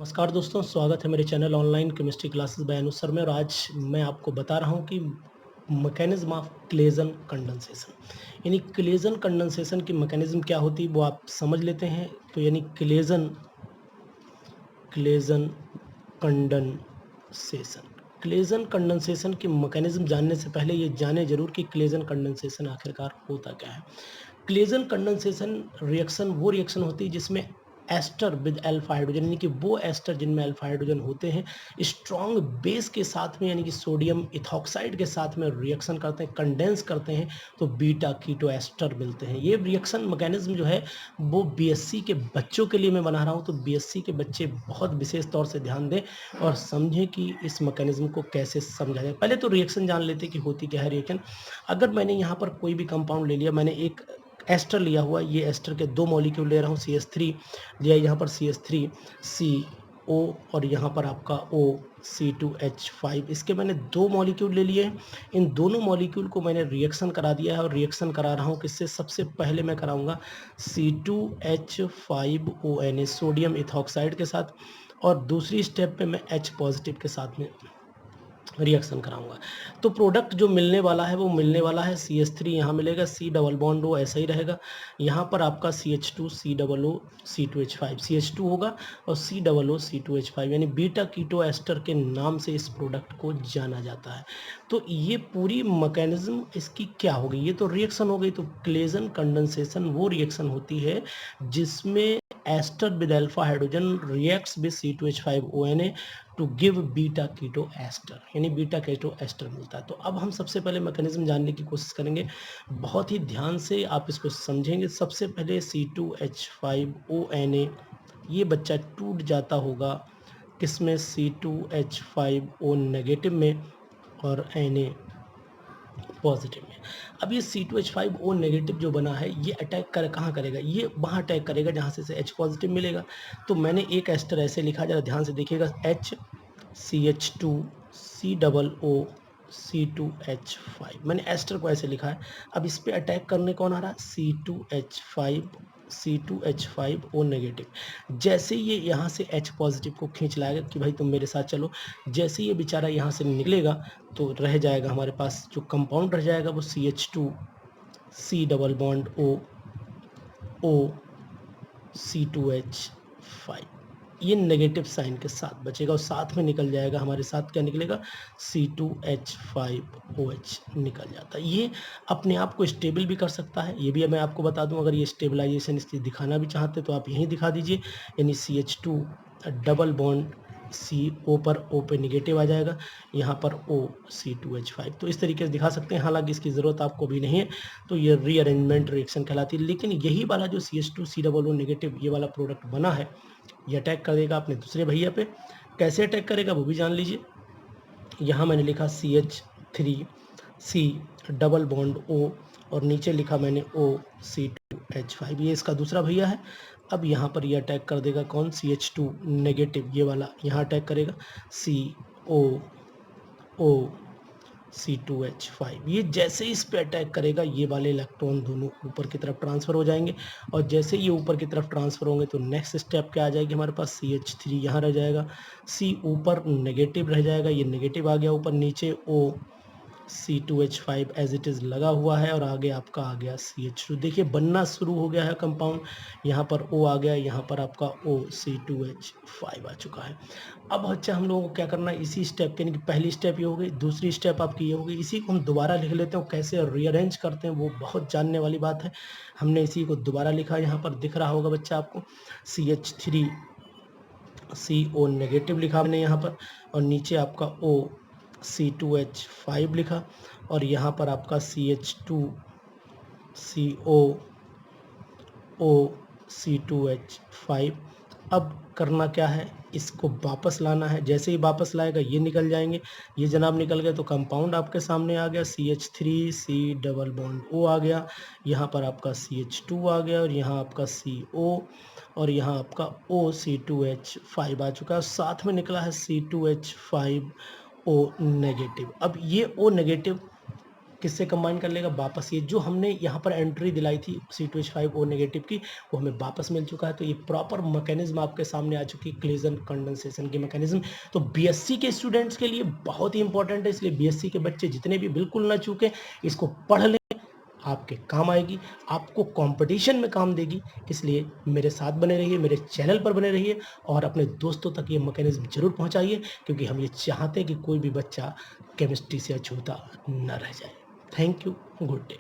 नमस्कार दोस्तों, स्वागत है मेरे channel online chemistry classes bye अनुज सर में। और आज मैं आपको बता रहा हूँ कि मैकेनिज्म ऑफ क्लेजन कंडेंसेशन, यानी क्लेजन कंडेंसेशन की मैकेनिज्म क्या होती है वो आप समझ लेते हैं। तो यानी Claisen Claisen condensation Claisen condensation की मैकेनिज्म जानने से पहले ये जाने जरूर कि क्लेजन कंडेंसेशन आखिरकार होता क्या है। क्लेजन कंडेंसेशन रिएक्शन वो रिएक्शन होती है जिसमें एस्टर विद अल्फा हाइड्रोजन, यानी कि वो एस्टर जिनमें अल्फा हाइड्रोजन होते हैं स्ट्रॉन्ग बेस के साथ में, यानी कि सोडियम इथॉक्साइड के साथ में रिएक्शन करते हैं, कंडेंस करते हैं, तो बीटा कीटो एस्टर मिलते हैं। ये रिएक्शन मैकेनिज्म जो है वो बीएससी के बच्चों के लिए मैं बना रहा हूँ, तो बीएससी के बच्चे बहुत विशेष तौर से ध्यान दें और समझें कि इस मैकेनिज्म को कैसे समझा जाए। पहले तो रिएक्शन जान लेते कि होती क्या है रिएक्शन। अगर मैंने यहाँ पर कोई भी कंपाउंड ले लिया, मैंने एक एस्टर लिया हुआ, ये एस्टर के दो मॉलिक्यूल ले रहा हूँ, CH3 लिया, यहाँ पर CH3 CO और यहाँ पर आपका O C2H5, इसके मैंने दो मॉलिक्यूल ले लिए हैं। इन दोनों मॉलिक्यूल को मैंने रिएक्शन करा दिया है और रिएक्शन करा रहा हूँ किससे। सबसे पहले मैं कराऊंगा C2H5ONA सोडियम इथॉक्साइड के साथ, और दूसरी स्टेप पे मैं H पॉजिटिव के साथ में रिएक्शन कराऊंगा। तो प्रोडक्ट जो मिलने वाला है वो मिलने वाला है CH3 यहाँ मिलेगा, C डबल बॉन्ड O ऐसा ही रहेगा। यहाँ पर आपका CH2 C double O C2H5 CH2 होगा और C डबल O C2H5, यानी बीटा कीटो एस्टर के नाम से इस प्रोडक्ट को जाना जाता है। तो ये पूरी मैकेनिज्म इसकी क्या होगी, ये तो रिएक्शन हो गई। तो क्लेजन कंडेंसेशन वो रिएक्शन होती है जिसमें ester with alpha hydrogen reacts with C2H5ONA to give beta keto ester, यानी बीटा कीटो एस्टर मिलता है। तो अब हम सबसे पहले मैकेनिज्म जानने की कोशिश करेंगे, बहुत ही ध्यान से आप इसको समझेंगे। सबसे पहले C2H5ONA ये बच्चा टूट जाता होगा किसमें, C2H5O नेगेटिव में और Na पॉजिटिव में। अब ये C2H5O नेगेटिव जो बना है ये अटैक कहाँ करेगा, ये वहाँ अटैक करेगा जहाँ से H पॉजिटिव मिलेगा। तो मैंने एक एस्टर ऐसे लिखा, जरा ध्यान से देखिएगा, HCH2 C double O C2H5, मैंने एस्टर को ऐसे लिखा है। अब इस पे अटैक करने कौन आ रहा है, C2H5O नेगेटिव। जैसे ये यहाँ से H पॉजिटिव को खींच लाएगा कि भाई तुम मेरे साथ चलो, जैसे ये बेचारा यहाँ से निकलेगा तो रह जाएगा हमारे पास जो कंपाउंड रह जाएगा वो CH2 C double bond O C2H5, ये नेगेटिव साइन के साथ बचेगा और साथ में निकल जाएगा, हमारे साथ क्या निकलेगा, C2H5OH निकल जाता है। ये अपने आप को स्टेबल भी कर सकता है, ये भी मैं आपको बता दूं। अगर ये स्टेबलाइजेशन इसकी दिखाना भी चाहते तो आप यहीं दिखा दीजिए, यानी CH2 डबल बॉन्ड CO पर O पे निगेटिव आ जाएगा, यहाँ पर O C2H5, तो इस तरीके से दिखा सकते हैं। हालांकि इसकी ज़रूरत आपको भी नहीं है, तो ये रीअरेंजमेंट रिएक्शन कहलाती है। लेकिन यही वाला जो CH2 C double O negative ये वाला प्रोडक्ट बना है, ये अटैक कर देगा अपने दूसरे भैया पे। कैसे अटैक करेगा वो भी जान लीजिए। यहाँ मैंने लिखा CH3 C double bond O और नीचे लिखा मैंने O C2H5, ये इसका दूसरा भैया है। अब यहाँ पर ये अटैक कर देगा कौन, CH2 नेगेटिव ये वाला यहाँ अटैक करेगा, COO C2H5। ये जैसे इस पे अटैक करेगा ये वाले इलेक्ट्रॉन दोनों ऊपर की तरफ ट्रांसफ़र हो जाएंगे, और जैसे ये ऊपर की तरफ ट्रांसफ़र होंगे तो नेक्स्ट स्टेप क्या आ जाएगी हमारे पास, CH3 यहाँ रह जाएगा, C ऊपर नेगेटिव रह जाएगा, ये नेगेटिव आ गया ऊपर, नीचे O C2H5 as it is लगा हुआ है और आगे आपका आ गया CH2। देखिए बनना शुरू हो गया है कंपाउंड, यहाँ पर O आ गया, यहाँ पर आपका O C2H5 आ चुका है। अब अच्छा हम लोगों को क्या करना है, इसी स्टेप के, यानी कि पहली स्टेप ये हो गई, दूसरी स्टेप आपकी ये हो गई। इसी को हम दोबारा लिख लेते हैं, कैसे रीअरेंज करते हैं वो बहुत जानने वाली बात है। हमने इसी को दोबारा लिखा, यहाँ पर दिख रहा होगा बच्चा आपको, CH3 CO नेगेटिव लिखा हमने यहाँ पर, और नीचे आपका O C2H5 लिखा, और यहाँ पर आपका CH2 CO O C2H5। अब करना क्या है, इसको वापस लाना है। जैसे ही वापस लाएगा ये निकल जाएंगे, ये जनाब निकल गए, तो कंपाउंड आपके सामने आ गया, CH3 C double bond O आ गया, यहाँ पर आपका CH2 आ गया, और यहाँ आपका CO, और यहाँ आपका O C2H5 आ चुका है, साथ में निकला है C2H5O नेगेटिव। अब ये O नेगेटिव किससे कंबाइन कर लेगा? वापस ये जो हमने यहाँ पर एंट्री दिलाई थी C2H5O नेगेटिव की, वो हमें वापस मिल चुका है। तो ये प्रॉपर मैकेनिज्म आपके सामने आ चुकी है, क्लेजन कंडेंसेशन की मैकेनिज्म। तो बीएससी के स्टूडेंट्स के लिए बहुत ही इंपॉर्टेंट है, इसलिए बीएससी के बच्चे जितने भी बिल्कुल ना चूकें, इसको पढ़ लें, आपके काम आएगी, आपको कंपटीशन में काम देगी। इसलिए मेरे साथ बने रहिए, मेरे चैनल पर बने रहिए और अपने दोस्तों तक ये मैकेनिज्म ज़रूर पहुंचाइए, क्योंकि हम ये चाहते हैं कि कोई भी बच्चा केमिस्ट्री से अछूता न रह जाए। Thank you, good day.